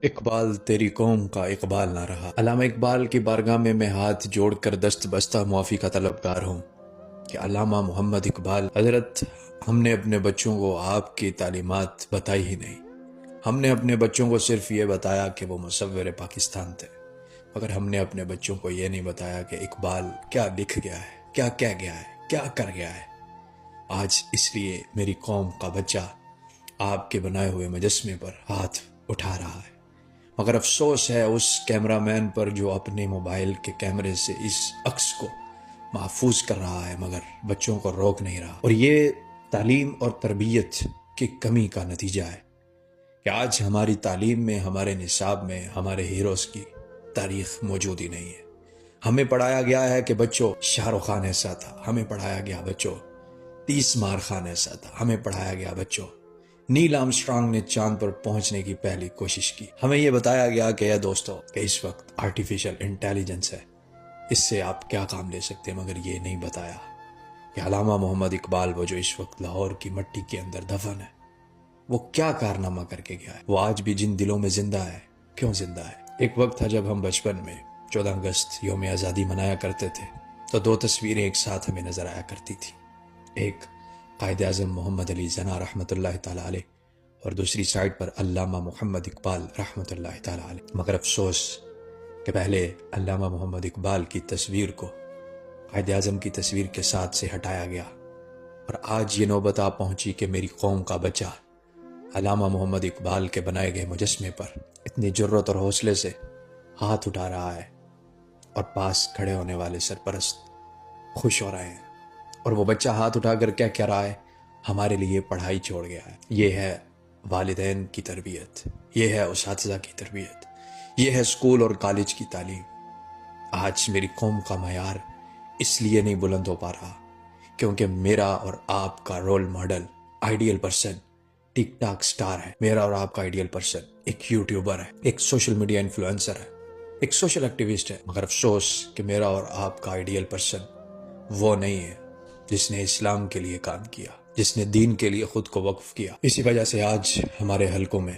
اقبال تیری قوم کا اقبال نہ رہا۔ علامہ اقبال کی بارگاہ میں ہاتھ جوڑ کر دست بستہ معافی کا طلبگار ہوں کہ علامہ محمد اقبال حضرت، ہم نے اپنے بچوں کو آپ کی تعلیمات بتائی ہی نہیں۔ ہم نے اپنے بچوں کو صرف یہ بتایا کہ وہ مصور پاکستان تھے، مگر ہم نے اپنے بچوں کو یہ نہیں بتایا کہ اقبال کیا لکھ گیا ہے، کیا کہہ گیا ہے، کیا کر گیا ہے۔ آج اس لیے میری قوم کا بچہ آپ کے بنائے ہوئے مجسمے پر ہاتھ اٹھا رہا ہے، مگر افسوس ہے اس کیمرہ مین پر جو اپنے موبائل کے کیمرے سے اس عکس کو محفوظ کر رہا ہے مگر بچوں کو روک نہیں رہا۔ اور یہ تعلیم اور تربیت کی کمی کا نتیجہ ہے کہ آج ہماری تعلیم میں، ہمارے نصاب میں ہمارے ہیروز کی تاریخ موجود ہی نہیں ہے۔ ہمیں پڑھایا گیا ہے کہ بچوں شاہ رخ خان ایسا تھا، ہمیں پڑھایا گیا بچوں 30 مار خان ایسا تھا، ہمیں پڑھایا گیا بچوں نیل آرمسٹرانگ نے چاند پر پہنچنے کی پہلی کوشش کی۔ ہمیں یہ بتایا گیا کہ دوستو کہ اس وقت آرٹیفیشل انٹیلیجنس ہے، اس سے آپ کیا کام لے سکتے ہیں، مگر یہ نہیں بتایا کہ علامہ محمد اقبال وہ جو اس وقت لاہور کی مٹی کے اندر دفن ہے، وہ کیا کارنامہ کر کے گیا ہے۔ وہ آج بھی جن دلوں میں زندہ ہے۔ کیوں زندہ ہے؟ ایک وقت تھا جب ہم بچپن میں 14 اگست یوم آزادی منایا کرتے تھے تو 2 تصویریں ایک ساتھ ہمیں نظر آیا کرتی تھی، ایک قائد اعظم محمد علی جناح رحمۃ اللہ تعالیٰ علیہ اور دوسری سائڈ پر علامہ محمد اقبال رحمۃ اللہ تعالیٰ علیہ۔ مگر افسوس کہ پہلے علامہ محمد اقبال کی تصویر کو قائد اعظم کی تصویر کے ساتھ سے ہٹایا گیا، اور آج یہ نوبت آ پہنچی کہ میری قوم کا بچہ علامہ محمد اقبال کے بنائے گئے مجسمے پر اتنی جرت اور حوصلے سے ہاتھ اٹھا رہا ہے، اور پاس کھڑے ہونے والے سرپرست خوش ہو رہے ہیں۔ اور وہ بچہ ہاتھ اٹھا کر کہہ رہا ہے ہمارے لیے پڑھائی چھوڑ گیا ہے۔ یہ ہے والدین کی تربیت، یہ ہے اساتذہ کی تربیت، یہ ہے اسکول اور کالج کی تعلیم۔ آج میری قوم کا معیار اس لیے نہیں بلند ہو پا رہا کیونکہ میرا اور آپ کا رول ماڈل، آئیڈیل پرسن ٹک ٹاک سٹار ہے۔ میرا اور آپ کا آئیڈیل پرسن ایک یوٹیوبر ہے، ایک سوشل میڈیا انفلوئنسر ہے، ایک سوشل ایکٹیوسٹ ہے۔ مگر افسوس کہ میرا اور آپ کا آئیڈیل پرسن وہ نہیں ہے جس نے اسلام کے لیے کام کیا، جس نے دین کے لیے خود کو وقف کیا۔ اسی وجہ سے آج ہمارے حلقوں میں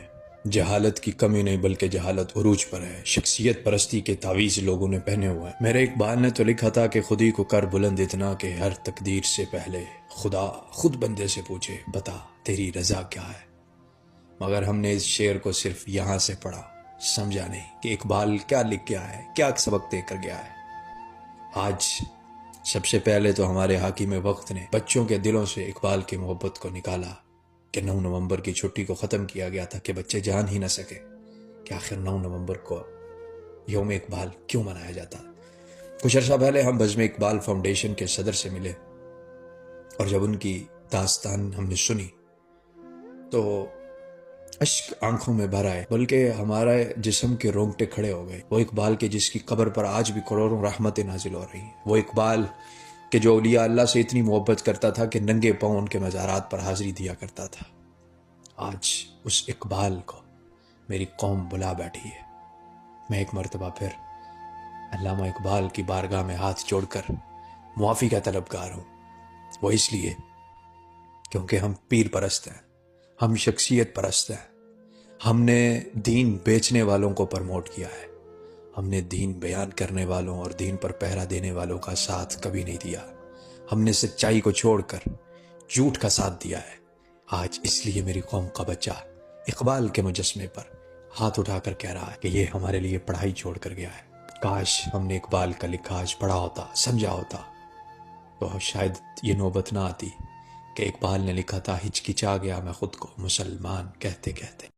جہالت کی کمی نہیں بلکہ جہالت عروج پر ہے۔ شخصیت پرستی کے تعویذ لوگوں نے پہنے ہوئے ہیں۔ میرے اقبال نے تو لکھا تھا کہ خودی کو کر بلند اتنا کہ ہر تقدیر سے پہلے خدا خود بندے سے پوچھے بتا تیری رضا کیا ہے۔ مگر ہم نے اس شعر کو صرف یہاں سے پڑھا، سمجھا نہیں کہ اقبال کیا لکھ گیا ہے، کیا سبق دے کر گیا ہے۔ آج سب سے پہلے تو ہمارے حاکم وقت نے بچوں کے دلوں سے اقبال کی محبت کو نکالا کہ 9 نومبر کی چھٹی کو ختم کیا گیا تھا کہ بچے جان ہی نہ سکے کہ آخر 9 نومبر کو یوم اقبال کیوں منایا جاتا۔ کچھ عرصہ پہلے ہم بزم اقبال فاؤنڈیشن کے صدر سے ملے، اور جب ان کی داستان ہم نے سنی تو اشک آنکھوں میں بھر آئے، بلکہ ہمارے جسم کے رونگٹے کھڑے ہو گئے۔ وہ اقبال کے جس کی قبر پر آج بھی کروڑوں رحمتیں نازل ہو رہی ہیں، وہ اقبال کہ جو اولیاء اللہ سے اتنی محبت کرتا تھا کہ ننگے پاؤں ان کے مزارات پر حاضری دیا کرتا تھا، آج اس اقبال کو میری قوم بلا بیٹھی ہے۔ میں ایک مرتبہ پھر علامہ اقبال کی بارگاہ میں ہاتھ جوڑ کر معافی کا طلبگار ہوں، وہ اس لیے کیونکہ ہم پیر پرست ہیں، ہم شخصیت پرست ہیں۔ ہم نے دین بیچنے والوں کو پرموٹ کیا ہے، ہم نے دین بیان کرنے والوں اور دین پر پہرا دینے والوں کا ساتھ کبھی نہیں دیا۔ ہم نے سچائی کو چھوڑ کر جھوٹ کا ساتھ دیا ہے۔ آج اس لیے میری قوم کا بچہ اقبال کے مجسمے پر ہاتھ اٹھا کر کہہ رہا ہے کہ یہ ہمارے لیے پڑھائی چھوڑ کر گیا ہے۔ کاش ہم نے اقبال کا لکھا آج پڑھا ہوتا، سمجھا ہوتا، تو شاید یہ نوبت نہ آتی کہ اقبال نے لکھا تھا ہچکچا گیا میں خود کو مسلمان کہتے کہتے۔